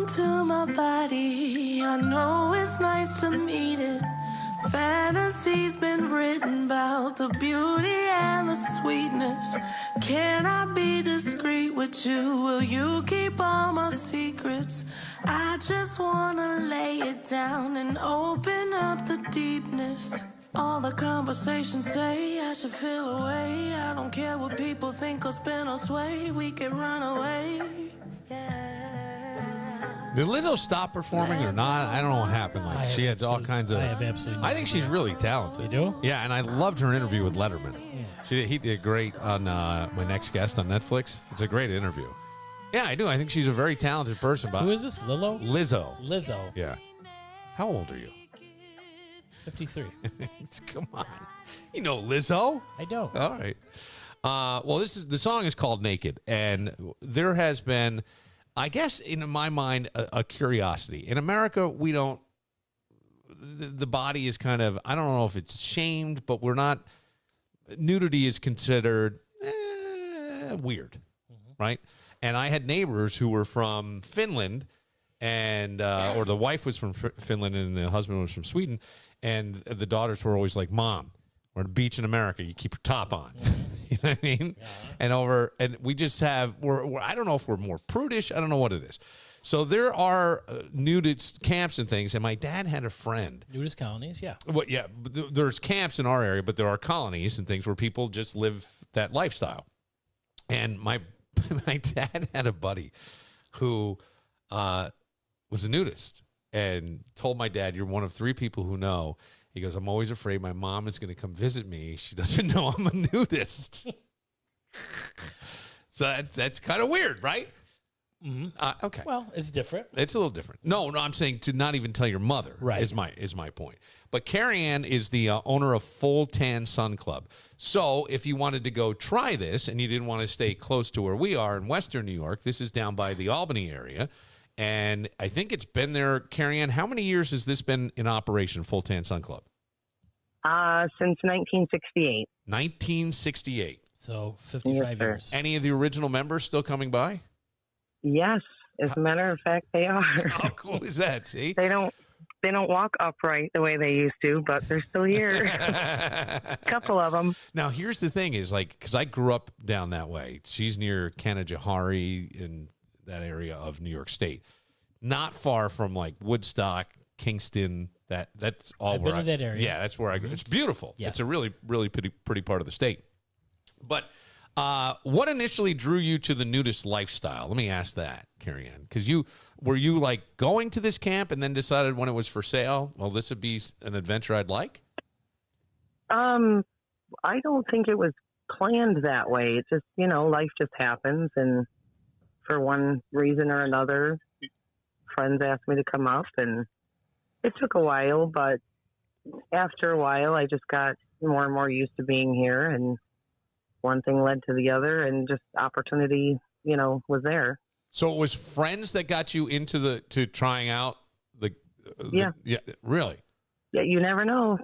to my body. I know it's nice to meet it. Fantasy's been written about the beauty and the sweetness. Can I be discreet with you? Will you keep all my secrets? I just wanna lay it down and open up the deepness. All the conversations say I should feel away. I don't care what people think or spin or sway. We can run away. Yeah. Did Lizzo stop performing or not? I don't know what happened. Like she had all kinds of. I have absolutely. I think she's really talented. You do? Yeah, and I loved her interview with Letterman. Yeah. He did great on My Next Guest on Netflix. It's a great interview. Yeah, I do. I think she's a very talented person. But Who is this? Lizzo? Lizzo. Yeah. How old are you? 53. Come on. You know Lizzo? I don't. All right. Well, the song is called Naked, and there has been, I guess, in my mind, a curiosity. In America, we don't, the body is kind of, I don't know if it's shamed, but we're not, nudity is considered weird, right? And I had neighbors who were from Finland, and or the wife was from Finland and the husband was from Sweden, and the daughters were always like, "Mom, we're at the beach in America. You keep your top on." You know what I mean? Yeah. And we just have we're I don't know if we're more prudish. I don't know what it is. So there are nudist camps and things. And my dad had a friend. Nudist colonies, yeah. Well, yeah. There's camps in our area, but there are colonies and things where people just live that lifestyle. And my dad had a buddy who was a nudist and told my dad, "You're one of 3 people who know." He goes, "I'm always afraid my mom is going to come visit me. She doesn't know I'm a nudist." So that's kind of weird, right? Mm-hmm. Okay. Well, it's different. It's a little different. No, I'm saying to not even tell your mother. Right. Is my point. But Carrie Ann is the owner of Full Tan Sun Club. So if you wanted to go try this and you didn't want to stay close to where we are in Western New York, this is down by the Albany area. And I think it's been there, Carrie Ann. How many years has this been in operation, Full Tan Sun Club? Since 1968. 1968. So 55 years. Any of the original members still coming by? Yes. As a matter of fact, they are. How cool is that? See? They don't walk upright the way they used to, but they're still here. A couple of them. Now, here's the thing is like, because I grew up down that way. She's near Canajoharie in that area of New York State. Not far from like Woodstock, Kingston. That's all I've where been in that area. Yeah, that's where I go. It's beautiful. Yes. It's a really, really pretty part of the state. But what initially drew you to the nudist lifestyle? Let me ask that, Carrie Ann. Because were you like going to this camp and then decided when it was for sale, well, this would be an adventure I'd like? I don't think it was planned that way. It's just, life just happens. And for one reason or another, friends asked me to come up, and it took a while, but after a while, I just got more and more used to being here, and one thing led to the other, and just opportunity, was there. So it was friends that got you into to trying out yeah, really? Yeah, you never know.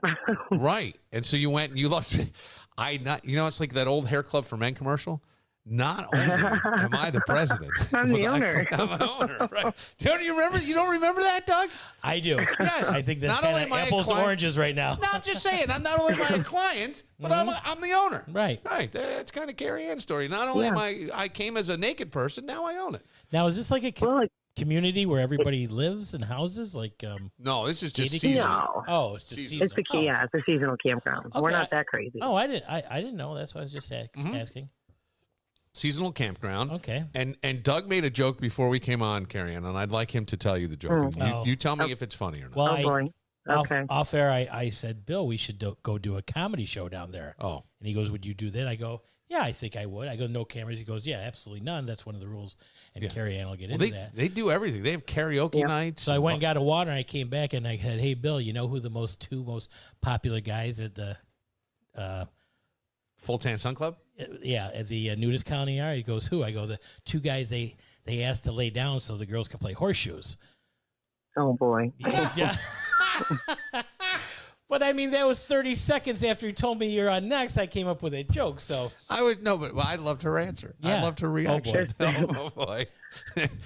Right. And so you went and you loved it. It's like that old hair club for men commercial. Not only am I the president, I'm the owner. I'm an owner, right? Don't you remember? You don't remember that, Doug? I do. Yes. I think that's Not kind only of am I a apples to client- oranges right now. No, I'm just saying. I'm not only my client, but I'm the owner. Right. Right. That's kind of Carrie Ann's story. Not only am I came as a naked person, now I own it. Now, is this like a community where everybody lives in houses? Like no, this is just dating? seasonal. No. Oh, it's just seasonal. It's a seasonal campground. Okay. We're not that crazy. Oh, I didn't know. That's why I was just asking. Seasonal campground. Okay. And Doug made a joke before we came on, Carrie Ann, and I'd like him to tell you the joke. You tell me if it's funny or not. Well, boy. Okay. Off air, I said, Bill, we should go do a comedy show down there. Oh. And he goes, would you do that? I go, yeah, I think I would. I go, no cameras. He goes, yeah, absolutely none. That's one of the rules. And Carrie Ann will get into that. They do everything. They have karaoke nights. So I went and got a water, and I came back, and I said, hey, Bill, you know who the two most popular guys at the Full Tan Sun Club? At the nudist colony are? He goes, who? I go, the 2 guys they asked to lay down so the girls can play horseshoes. Oh, boy. Yeah. But I mean, that was 30 seconds after he told me you're on next. I came up with a joke. So I would know, but I loved her answer. I Yeah. loved her reaction. Oh boy.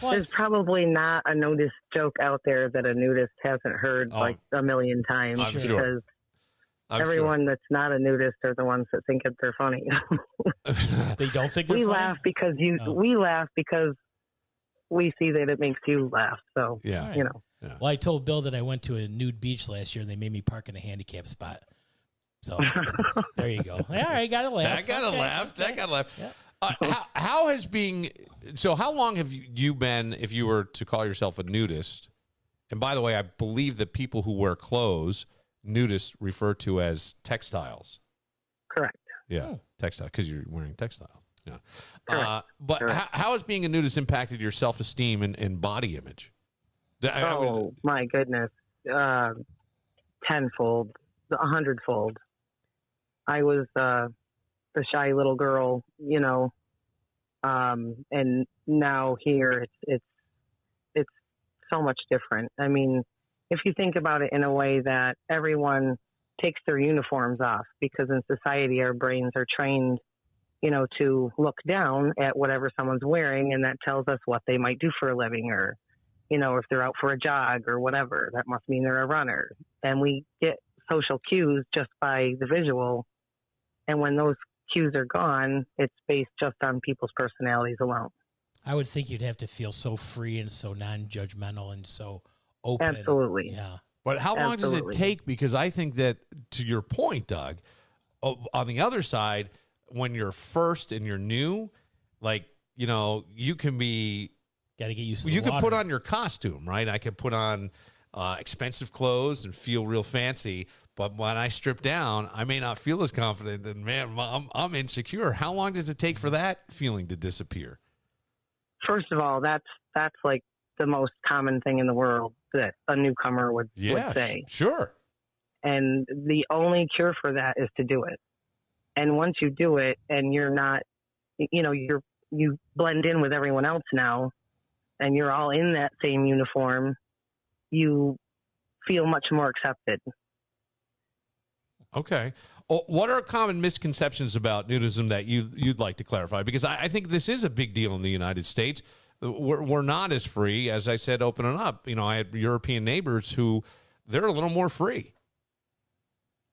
There's probably not a nudist joke out there that a nudist hasn't heard like a million times I'm because sure. everyone that's not a nudist are the ones that think that they're funny. they don't think they're we funny? laugh because we laugh because we see that it makes you laugh. So Yeah. you know. Yeah. Well, I told Bill that I went to a nude beach last year and they made me park in a handicap spot. So there you go. All right, got to laugh. That got to laugh. Okay. That got to laugh. Yeah. How has being so? How long have you been? If you were to call yourself a nudist, and by the way, I believe that people who wear clothes, nudists refer to as textiles. Correct. Yeah, textile because you're wearing textile. Yeah. Correct. But Correct. how has being a nudist impacted your self-esteem and body image? My goodness. Tenfold, 100-fold. I was the shy little girl, you know, and now here it's so much different. I mean, if you think about it in a way that everyone takes their uniforms off, because in society our brains are trained, you know, to look down at whatever someone's wearing, and that tells us what they might do for a living, or, you know, if they're out for a jog or whatever, that must mean they're a runner. And we get social cues just by the visual. And when those cues are gone, it's based just on people's personalities alone. I would think you'd have to feel so free and so non-judgmental and so open. Absolutely. Yeah. But how long does it Absolutely. take? Because I think that, to your point, Doug, on the other side, when you're first and you're new, like, you know, you can be, Got to get used to you the can put water. on your costume, right? I could put on expensive clothes and feel real fancy. But when I strip down, I may not feel as confident. And man, I'm insecure. How long does it take for that feeling to disappear? First of all, that's like the most common thing in the world that a newcomer would say. Sure. And the only cure for that is to do it. And once you do it and you're not, you know, you blend in with everyone else now and you're all in that same uniform, you feel much more accepted. Okay. What are common misconceptions about nudism that you'd like to clarify? Because I think this is a big deal in the United States. We're not as free, as I said, opening up. You know, I had European neighbors who they're a little more free.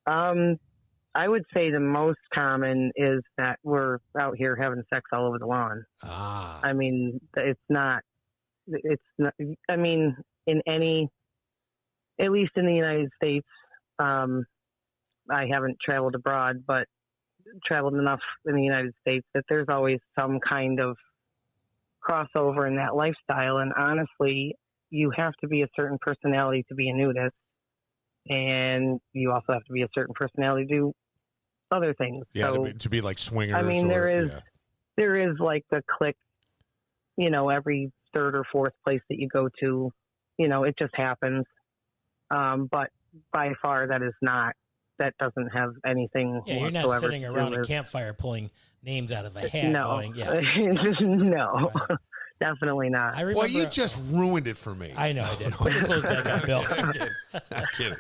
I would say the most common is that we're out here having sex all over the lawn. Ah. I mean, it's not, I mean, at least in the United States, I haven't traveled abroad, but traveled enough in the United States that there's always some kind of crossover in that lifestyle. And honestly, you have to be a certain personality to be a nudist. And you also have to be a certain personality to do other things. Yeah, so, to be like swingers. I mean, there is like the clique, you know, every third or fourth place that you go to, you know, it just happens. But by far that doesn't have anything Yeah, you're not whatsoever sitting to do around a with- campfire pulling names out of a hat. No, Going, yeah. no, Right. definitely not. I remember, Well, you just ruined it for me. I know I did. Put your clothes back on, Bill. I'm kidding.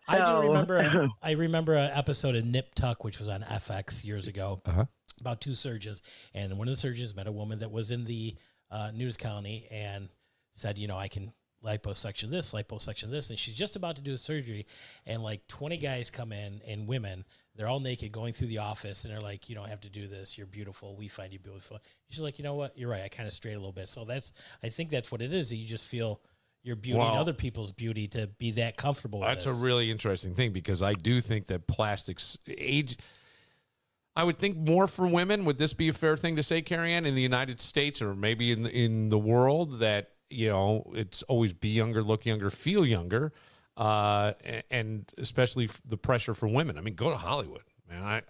I do So- remember. I remember an episode of Nip Tuck, which was on FX years ago, Uh-huh. about two surgeons, and one of the surgeons met a woman that was in the nudist colony and said, you know, I can liposuction this, and she's just about to do a surgery, and like 20 guys come in and women, they're all naked going through the office, and they're like, you don't have to do this, you're beautiful, we find you beautiful. She's like, you know what, you're right, I kind of strayed a little bit. So I think that's what it is, that you just feel your beauty and other people's beauty to be that comfortable with That's this. a really interesting thing, because I do think that plastics age. I would think more for women. Would this be a fair thing to say, Carrie Ann, in the United States or maybe in the world, that, you know, it's always be younger, look younger, feel younger, and especially the pressure for women. I mean, go to Hollywood, man.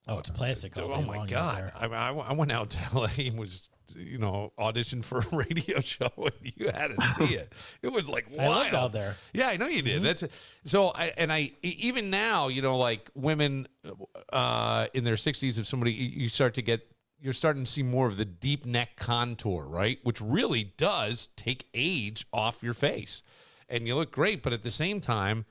it's plastic all day Oh my long out God! there. I went out to LA and was, you know, auditioned for a radio show, and you had to see it. It was like I wild. lived out there. Yeah, I know you did. That's so. Even now, you know, like women in their 60s, if somebody you're starting to see more of the deep neck contour, right? Which really does take age off your face, and you look great. But at the same time,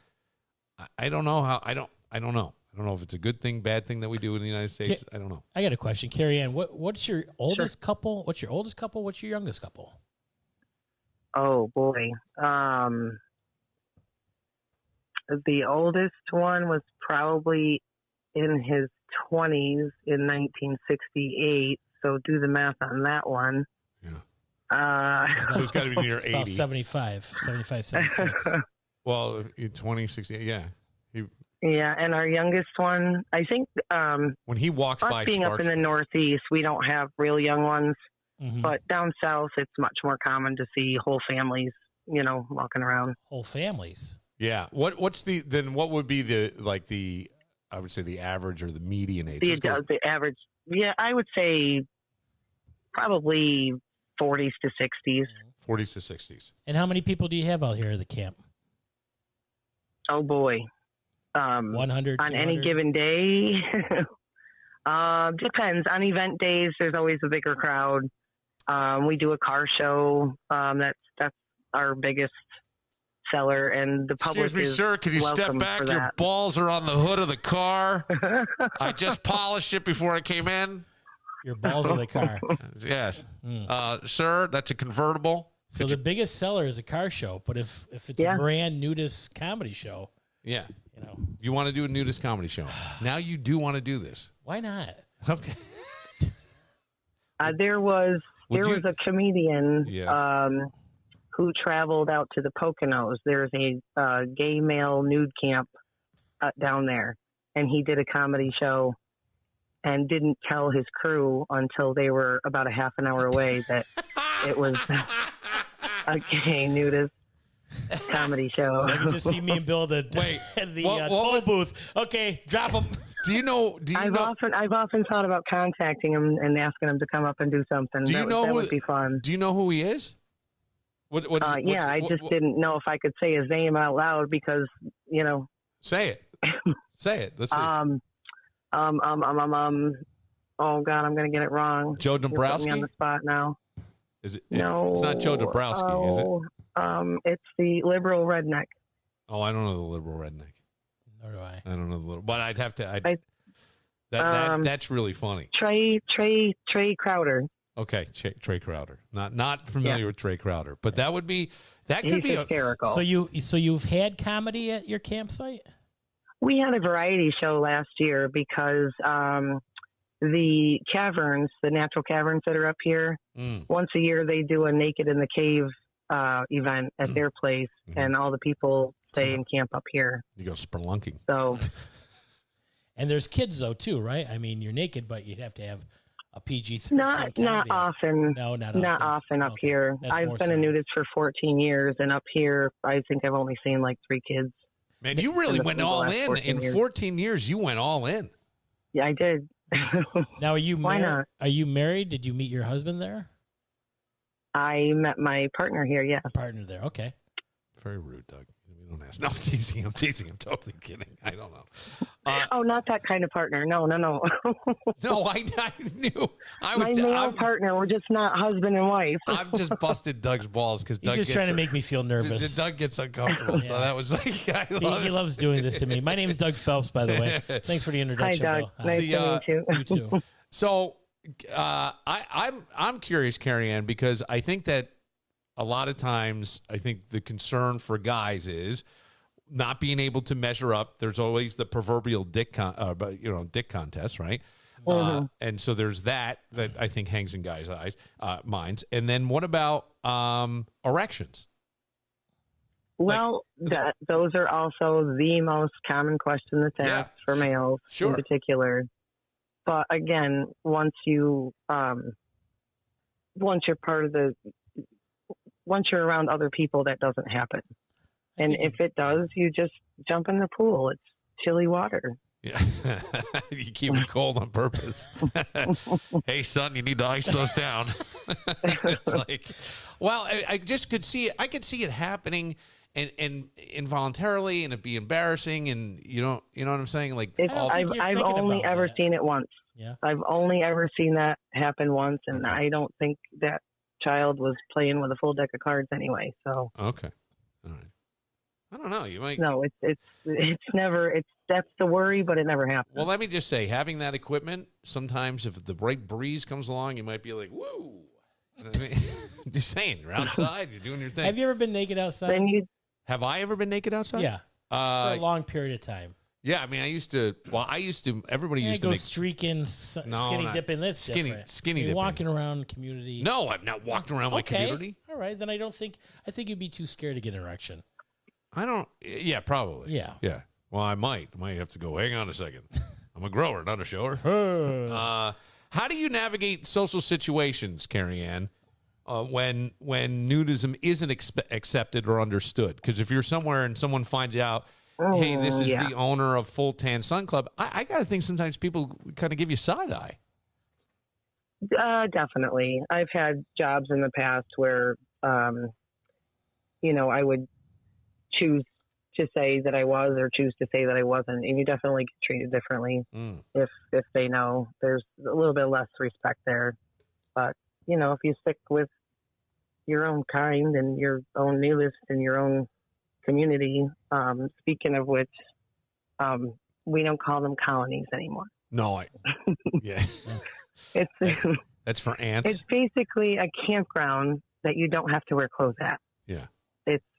I don't know how. I don't know. I don't know if it's a good thing, bad thing that we do in the United States. I don't know. I got a question, Carrie Ann. What's your oldest couple? What's your oldest couple? What's your youngest couple? Oh boy. The oldest one was probably in his 20s in 1968. So do the math on that one. Yeah. So it's got to be near 80. About 75, 76. Well, 2068, yeah. Yeah, and our youngest one, I think When he walks by, us being up in the Northeast, we don't have real young ones. Mm-hmm. But down south, it's much more common to see whole families, walking around. Whole families. Yeah. What would be the I would say the average or the median age? The average, yeah, I would say probably 40s to 60s. 40s to 60s. And how many people do you have out here at the camp? Oh boy. 100 on any given day. Depends. On event days, there's always a bigger crowd. We do a car show. That's our biggest seller, and the public. Excuse me, sir. Could you step back? Your balls are on the hood of the car. I just polished it before I came in. Your balls are the car. Yes, sir. That's a convertible. So the biggest seller is a car show, but if it's a brand nudist comedy show, yeah, you want to do a nudist comedy show. Now you do want to do this. Why not? Okay. There was a comedian who traveled out to the Poconos. There's a gay male nude camp down there, and he did a comedy show and didn't tell his crew until they were about a half an hour away that it was a gay nudist comedy show. So you can just see me and Bill at the toll booth. Okay, drop him. I've often thought about contacting him and asking him to come up and do something. That would be fun. Do you know who he is? I just didn't know if I could say his name out loud because, Say it. Say it. Let's see. Oh God, I'm going to get it wrong. Joe Dombrowski? You're putting me on the spot now. Is it? No. It's not Joe Dombrowski, is it? It's the liberal redneck. Oh, I don't know the liberal redneck. Nor do I. I don't know the liberal, but I'd have to. That's really funny. Trey Crowder. Okay, Trey Crowder. Not familiar with Trey Crowder, but that could be hysterical. So you've had comedy at your campsite? We had a variety show last year because the caverns, the natural caverns that are up here, once a year they do a Naked in the Cave event at their place, and all the people stay and camp up here. You go spelunking. So, and there's kids though too, right? I mean, you're naked, but you'd have to have a PG-13. Not often. No, not often up here. I've been a nudist for 14 years, and up here, I think I've only seen like 3 kids. Man, you really went all in. In 14 years, you went all in. Yeah, I did. Now, are you Why not? Are you married? Did you meet your husband there? I met my partner here, yeah. A partner there, okay. Very rude, Doug. We don't ask. No, I'm teasing. I'm totally kidding. I don't know. Not that kind of partner. No. No, I knew. My male partner. We're just not husband and wife. I've just busted Doug's balls because Doug just trying to make me feel nervous. Doug gets uncomfortable, Yeah. so that was like he loves doing this to me. My name's Doug Phelps, by the way. Thanks for the introduction, Hi, Doug. Bill. Nice to meet you. You too. So I'm curious, Carrie Ann, because I think that a lot of times I think the concern for guys is not being able to measure up. There's always the proverbial dick contest, right? Mm-hmm. And so there's that I think hangs in guys' minds. And then what about erections? Well, those are also the most common question that's asked for males in particular. But again, once you're around other people, that doesn't happen. And if it does, you just jump in the pool. It's chilly water. Yeah, you keep it cold on purpose. Hey, son, you need to ice those down. It's like, well, I just could see it. I could see it happening, and involuntarily, and it'd be embarrassing, and you know what I'm saying? Like, I've only ever seen it once. Yeah, I've only ever seen that happen once, and I don't think that child was playing with a full deck of cards anyway. So okay, all right. I don't know. You might. No, it's never. That's the worry, but it never happens. Well, let me just say, having that equipment, sometimes if the right breeze comes along, you might be like, whoa. You know what I mean? Just saying, you're outside, you're doing your thing. Have you ever been naked outside? Then you Have I ever been naked outside? Yeah. For a long period of time. Yeah, I mean, I used to, everybody used to go make. streaking, skinny dipping, that's different. Skinny You're dipping. walking around the community. No, I've not walked around my community. All right, then I think you'd be too scared to get an erection. I don't, yeah, probably. Yeah. Yeah. Well, I might have to go, hang on a second. I'm a grower, not a shower. How do you navigate social situations, Carrie Ann, when nudism isn't accepted or understood? Because if you're somewhere and someone finds out, hey, this is the owner of Full Tan Sun Club, I got to think sometimes people kind of give you side eye. definitely. I've had jobs in the past where, I would choose to say that I was or choose to say that I wasn't, and you definitely get treated differently if they know. There's a little bit less respect there, but if you stick with your own kind and your own nudist and your own community, speaking of which, we don't call them colonies anymore. No, yeah. That's for ants. It's basically a campground that you don't have to wear clothes at. Yeah.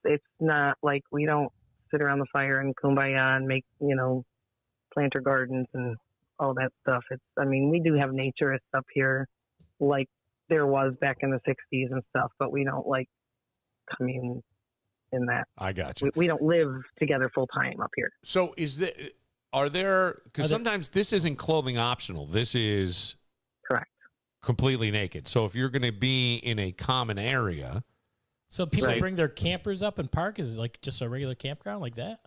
It's not like we don't sit around the fire and kumbaya and make, planter gardens and all that stuff. We do have naturists up here like there was back in the 60s and stuff, but we don't commune in that. I got you. We don't live together full time up here. So because sometimes this isn't clothing optional. This is correct. Completely naked. So if you're going to be in a common area. So people bring their campers up and park? Is it like just a regular campground like that?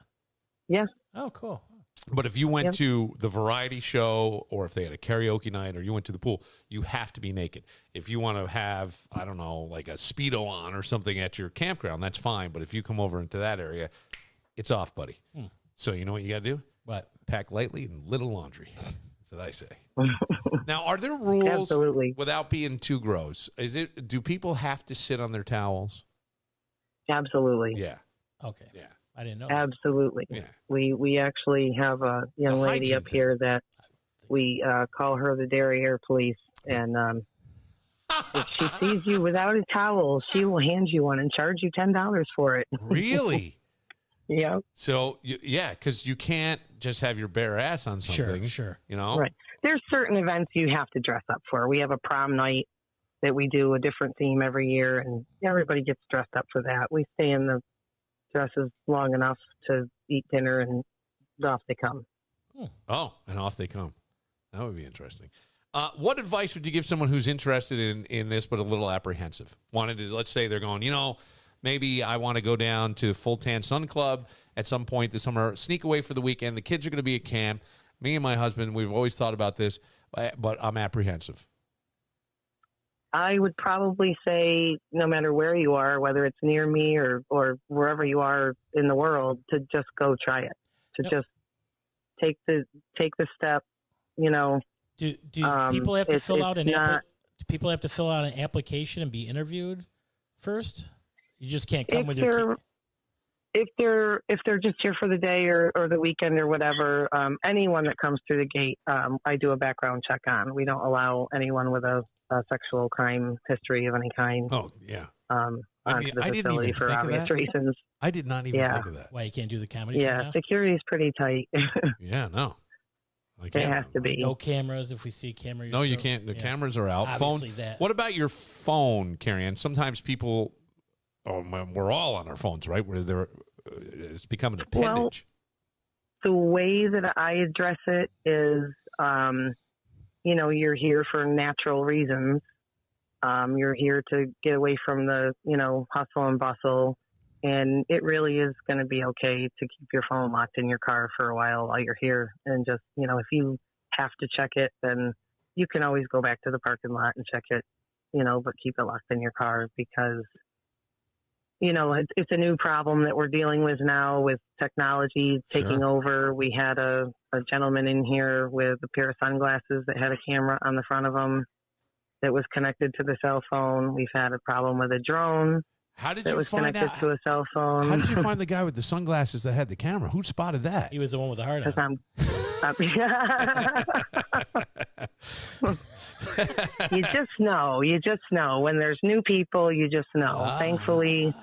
Yes. Oh, cool. But if you went to the variety show or if they had a karaoke night or you went to the pool, you have to be naked. If you want to have, I don't know, like a Speedo on or something at your campground, that's fine. But if you come over into that area, it's off, buddy. So you know what you got to do? What? Pack lightly and little laundry. That's what I say. Now, are there rules without being too gross? Do people have to sit on their towels? Absolutely. Yeah. Okay. Yeah. I didn't know. Absolutely. Yeah. We actually have a young lady up here that we call her the derriere police, and if she sees you without a towel, she will hand you one and charge you $10 for it. Really? Yeah. So because you can't just have your bare ass on something. Sure. Right. There's certain events you have to dress up for. We have a prom night that we do a different theme every year, and everybody gets dressed up for that. We stay in the dresses long enough to eat dinner, and off they come. Oh, and off they come. That would be interesting. What advice would you give someone who's interested in this but a little apprehensive? Let's say they're going, maybe I want to go down to Full Tan Sun Club at some point this summer, sneak away for the weekend. The kids are going to be at camp. Me and my husband, we've always thought about this, but I'm apprehensive. I would probably say no matter where you are, whether it's near me or wherever you are in the world, to just go try it, just take the step, Do people have to fill out do people have to fill out an application and be interviewed first? You just can't come with your if they're just here for the day or the weekend or whatever, anyone that comes through the gate, I do a background check on. We don't allow anyone with a sexual crime history of any kind. Oh, yeah. Onto the facility for obvious reasons. I did not even think of that. Why, you can't do the comedy show now? Security's pretty tight. Yeah, no. It has to be. No cameras if we see a camera. No, you can't. The cameras are out. Obviously phone. That. What about your phone, Carrie Ann? Sometimes people, we're all on our phones, right? Where it's become an appendage. Well, the way that I address it is, you're here for natural reasons. You're here to get away from the, hustle and bustle. And it really is going to be okay to keep your phone locked in your car for a while you're here. And just, if you have to check it, then you can always go back to the parking lot and check it, but keep it locked in your car because, it's a new problem that we're dealing with now with technology taking over. We had a gentleman in here with a pair of sunglasses that had a camera on the front of them that was connected to the cell phone. We've had a problem with a drone How did that you was find connected out? to a cell phone. How did you find the guy with the sunglasses that had the camera? Who spotted that? He was the one with the heart on. 'Cause you just know. You just know. When there's new people, you just know. Thankfully,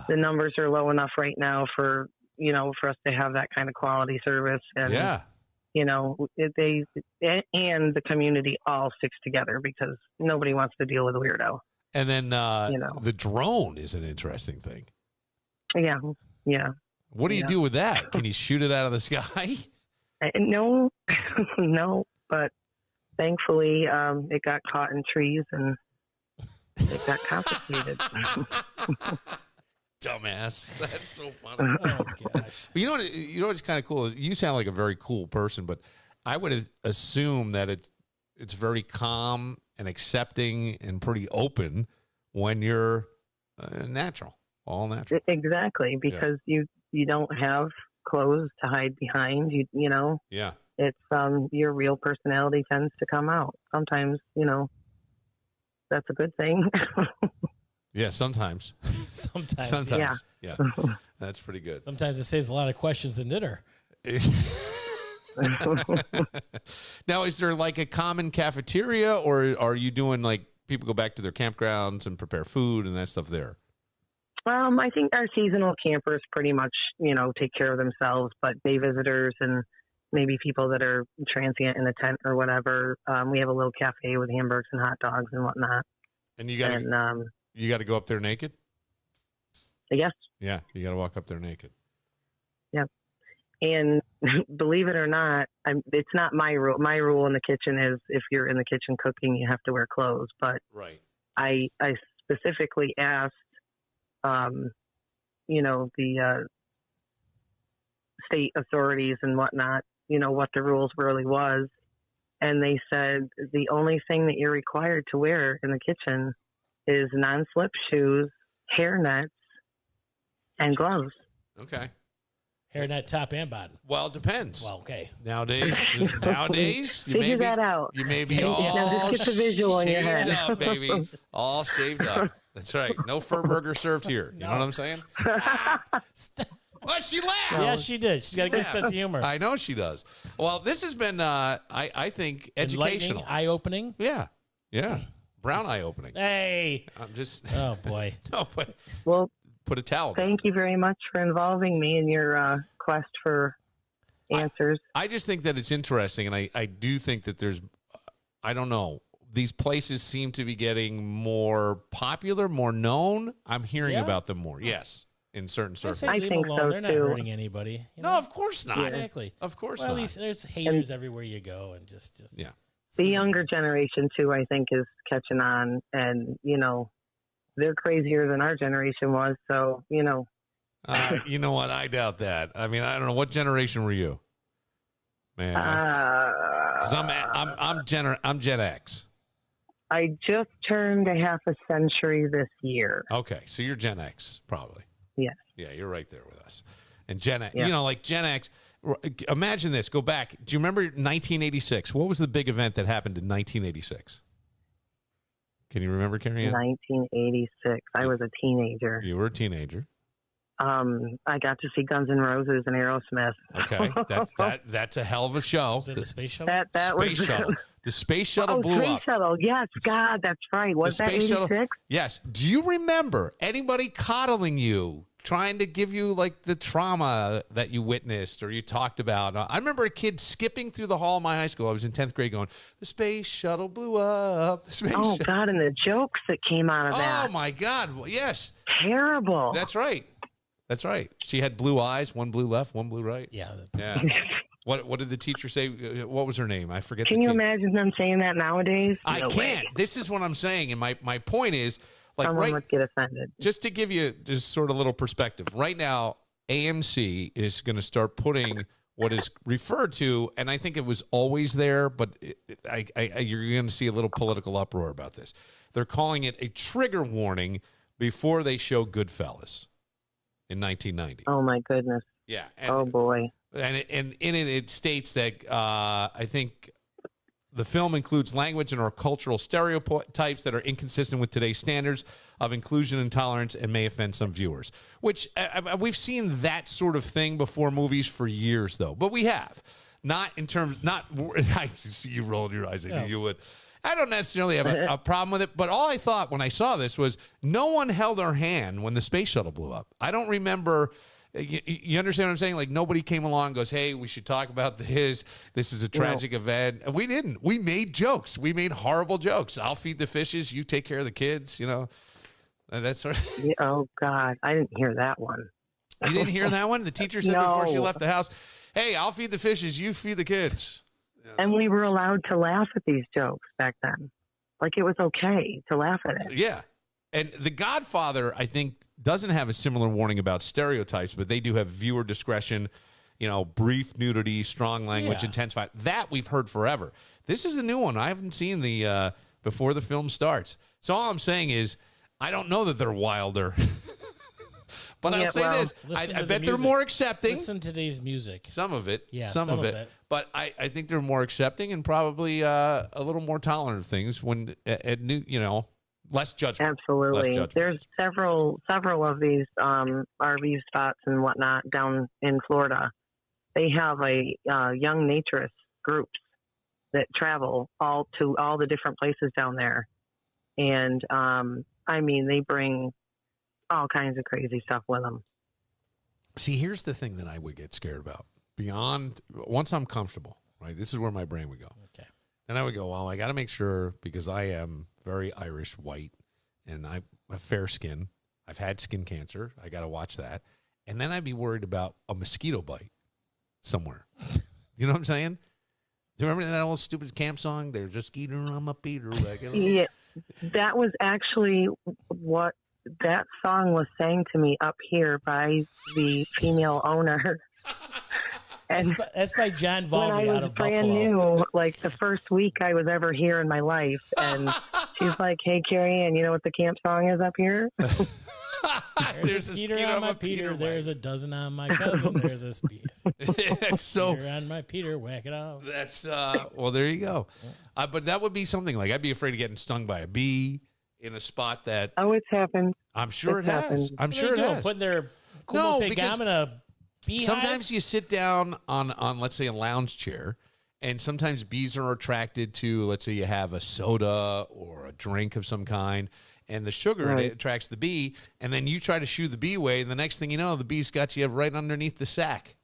the numbers are low enough right now for us to have that kind of quality service. And, Yeah. they and the community all sticks together because nobody wants to deal with a weirdo. And then the drone is an interesting thing. Yeah. Yeah. What do you do with that? Can you shoot it out of the sky? No, no, but thankfully it got caught in trees and it got confiscated. Dumbass. That's so funny. Oh gosh. You know what's kind of cool? You sound like a very cool person, but I would assume that it's very calm and accepting and pretty open when you're natural, all natural. Exactly, because you don't have clothes to hide behind. Yeah. It's your real personality tends to come out. Sometimes, that's a good thing. Yeah, sometimes. Sometimes. Yeah. That's pretty good. Sometimes it saves a lot of questions in dinner. Now, is there like a common cafeteria, or are you doing like people go back to their campgrounds and prepare food and that stuff there? I think our seasonal campers pretty much, take care of themselves, but day visitors and maybe people that are transient in a tent or whatever, we have a little cafe with hamburgers and hot dogs and whatnot. And you got to go up there naked? Yes. Yeah, you got to walk up there naked. Yep. And believe it or not, it's not my rule. My rule in the kitchen is if you're in the kitchen cooking, you have to wear clothes. But right. I specifically asked, the state authorities and whatnot, what the rules really was. And they said the only thing that you're required to wear in the kitchen is non-slip shoes, hair nets, and gloves. Okay. Hairnet top and bottom. Well, it depends. Well, okay. Nowadays, Figure that out. You may be Now all just get the visual in your shaved head. up, baby. All shaved up. That's right. No fur burger served here. You know what I'm saying? Well, she laughed. Yeah, she did. She's got a good sense of humor. I know she does. Well, this has been, I think, educational. Eye-opening. Yeah. Yeah. Brown eye-opening. Hey. I'm just... Oh, boy. No, but Well, put a towel down. thank you very much for involving me in your quest for answers. I just think that it's interesting, and I do think that there's, I don't know, these places seem to be getting more popular, more known. I'm hearing about them more. Yes, in certain circles. I think so, They're not too. hurting anybody. No, of course not. Exactly. Of course well, not. at least there's haters everywhere you go, and just Yeah. The younger generation, too, I think, is catching on. And, they're crazier than our generation was. So, You know what? I doubt that. I mean, I don't know. What generation were you? Man, 'cause I'm Gen X. I just turned a half a century this year. Okay, so you're Gen X, probably. Yes. Yeah, you're right there with us. And Gen X, Yeah. like Gen X. Imagine this. Go back. Do you remember 1986? What was the big event that happened in 1986? Can you remember, Carrie Ann? 1986. I was a teenager. You were a teenager. I got to see Guns N' Roses and Aerosmith. Okay, that's a hell of a show. Was it the space shuttle? That Space was shuttle. The space shuttle blew Space up. Shuttle. Yes, God, that's right. Was The that space 86? shuttle. Yes. Do you remember anybody coddling you, trying to give you like the trauma that you witnessed or you talked about? I remember a kid skipping through the hall of my high school. I was in 10th grade going, the space shuttle blew up. The space Oh, shuttle. God, and the jokes that came out of that. Oh, my God. Well, yes. Terrible. That's right. That's right. She had blue eyes, one blue left, one blue right. Yeah. Yeah. What did the teacher say? What was her name? I forget. Can you imagine them saying that nowadays? I No can't. way. This is what I'm saying. And my point is, like, Someone would get offended. just to give you just sort of a little perspective, right now, AMC is going to start putting what is referred to, and I think it was always there, but you're going to see a little political uproar about this. They're calling it a trigger warning before they show Goodfellas in 1990. Oh, my goodness. Yeah. And, Oh, boy. And in it states that I think The film includes language and or cultural stereotypes that are inconsistent with today's standards of inclusion and tolerance and may offend some viewers. Which we've seen that sort of thing before movies for years, though. But we have. Not in terms, not, I see you rolling your eyes. I knew you would. I don't necessarily have a problem with it, but all I thought when I saw this was no one held our hand when the space shuttle blew up. I don't remember. You understand what I'm saying? Like, nobody came along and goes, hey, we should talk about this. This is a tragic event. And we didn't. We made jokes. We made horrible jokes. I'll feed the fishes. You take care of the kids, you know. And that's sort of... Oh, God. I didn't hear that one. You didn't hear that one? The teacher said No. before she left the house, hey, I'll feed the fishes. You feed the kids. And we were allowed to laugh at these jokes back then. Like, it was okay to laugh at it. Yeah. And The Godfather, I think, doesn't have a similar warning about stereotypes, but they do have viewer discretion, you know, brief nudity, strong language, intense fight. That we've heard forever. This is a new one. I haven't seen the before the film starts. So all I'm saying is I don't know that they're wilder. But I'll say this. I bet they're more accepting. Listen to today's music. Some of it. Yeah, some of it. But I think they're more accepting and probably a little more tolerant of things when at new, you know, less judgment. Absolutely. Less judgment. There's several of these RV spots and whatnot down in Florida. They have a young naturist groups that travel to all the different places down there. And, I mean, they bring all kinds of crazy stuff with them. See, here's the thing that I would get scared about. Beyond, once I'm comfortable, right? This is where my brain would go. Okay. Then I would go, well, I got to make sure, because I am very Irish white and I have fair skin. I've had skin cancer. I got to watch that. And then I'd be worried about a mosquito bite somewhere. You know what I'm saying? Do you remember that old stupid camp song? They're just eating on my Peter. Yeah, that was actually what that song was sang to me up here by the female owner. And that's by John Volpe when I out was of brand Buffalo. new, like the first week I was ever here in my life, and she's like, "Hey, Carrie, and you know what the camp song is up here?" There's a skeeter on my Peter. There's a dozen on my cousin. There's a speed. So on my Peter, whack it off. That's well, there you go. But that would be something like I'd be afraid of getting stung by a bee in a spot that. Oh, it's happened. I'm sure It's it has. happened. I'm sure it has. Putting their No, gum because in a beehive? sometimes you sit down on let's say a lounge chair, and sometimes bees are attracted to, let's say you have a soda or a drink of some kind, and the sugar in it attracts the bee, and then you try to shoo the bee away, and the next thing you know, the bee's got you right underneath the sack.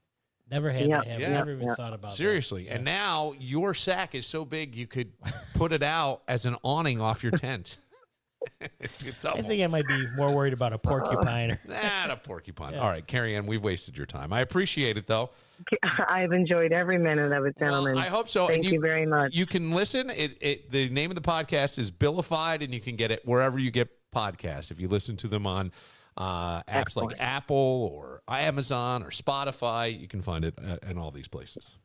Never had that. Yeah. Never even thought about Seriously. that. And now your sack is so big you could put it out as an awning off your tent. I think I might be more worried about a porcupine. Not a porcupine. All right, Carrie Ann, we've wasted your time. I appreciate it, though. I've enjoyed every minute of it, gentlemen. Well, I hope so. Thank you very much. You can listen. The name of the podcast is Billified, and you can get it wherever you get podcasts. If you listen to them on apps like Apple or Amazon or Spotify, you can find it in all these places.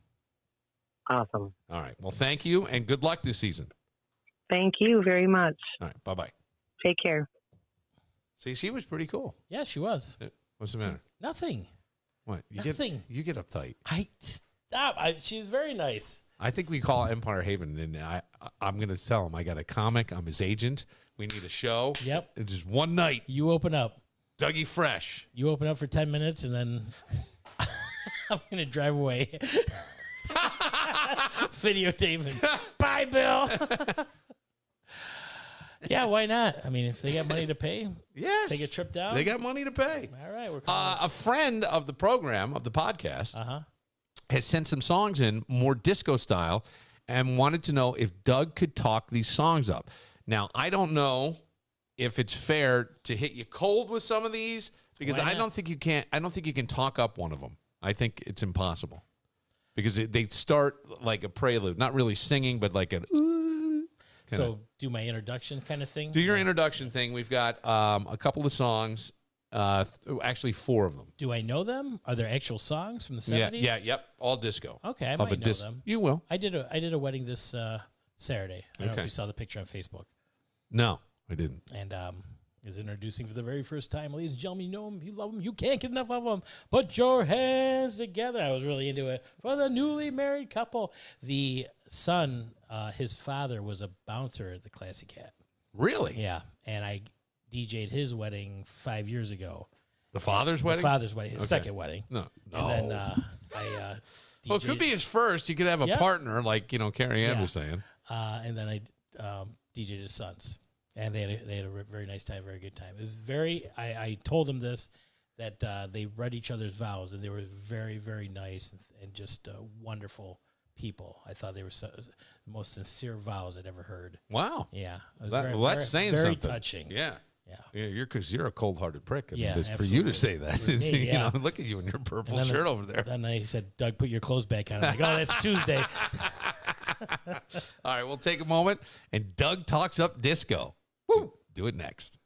Awesome. All right. Well, thank you, and good luck this season. Thank you very much. All right. Bye-bye. Take care. See, she was pretty cool. Yeah, she was. What's the matter? Nothing. What? Nothing. You get uptight. Stop. She's very nice. I think we call Empire Haven, and I'm going to tell him I got a comic. I'm his agent. We need a show. Yep. It's just one night. You open up. Dougie Fresh. You open up for 10 minutes, and then I'm going to drive away. Videotaping. Bye, Bill. Yeah, why not? I mean, if they got money to pay, yes, take a trip down. They got money to pay. All right, we're coming. A friend of the program, of the podcast, has sent some songs in, more disco style, and wanted to know if Doug could talk these songs up. Now, I don't know if it's fair to hit you cold with some of these, because I don't think you can. I don't think you can talk up one of them. I think it's impossible, because they start like a prelude, not really singing, but like an ooh. So do my introduction kind of thing? Do your introduction thing. We've got a couple of songs, actually 4 of them. Do I know them? Are there actual songs from the 70s? Yep, all disco. Okay, I might know them. You will. I did a wedding this Saturday. I don't know if you saw the picture on Facebook. No, I didn't. And is introducing for the very first time. Ladies and gentlemen, you know him, you love him, you can't get enough of him. Put your hands together. I was really into it. For the newly married couple. The son, his father was a bouncer at the Classy Cat. Really? Yeah. And I DJ'd his wedding 5 years ago. The father's wedding? The father's wedding, his Okay. second wedding. No. And then I Well, it could be his first. You could have a Yeah. partner, like, Carrie Ann Yeah. was saying. and then I DJ'd his sons. And they had a very nice time, very good time. It was I told them this, that they read each other's vows, and they were very, very nice and just wonderful people. I thought they were the most sincere vows I'd ever heard. Wow. Yeah. It was That's saying very something. touching. Yeah. Yeah. You're a cold-hearted prick. I mean, Yeah, just for you to say absolutely. that. For me, yeah. Look at you in your purple And then shirt over there. Then he said, Doug, put your clothes back on. I'm like, oh, that's Tuesday. All right, we'll take a moment, and Doug talks up disco. Woo! Do it next.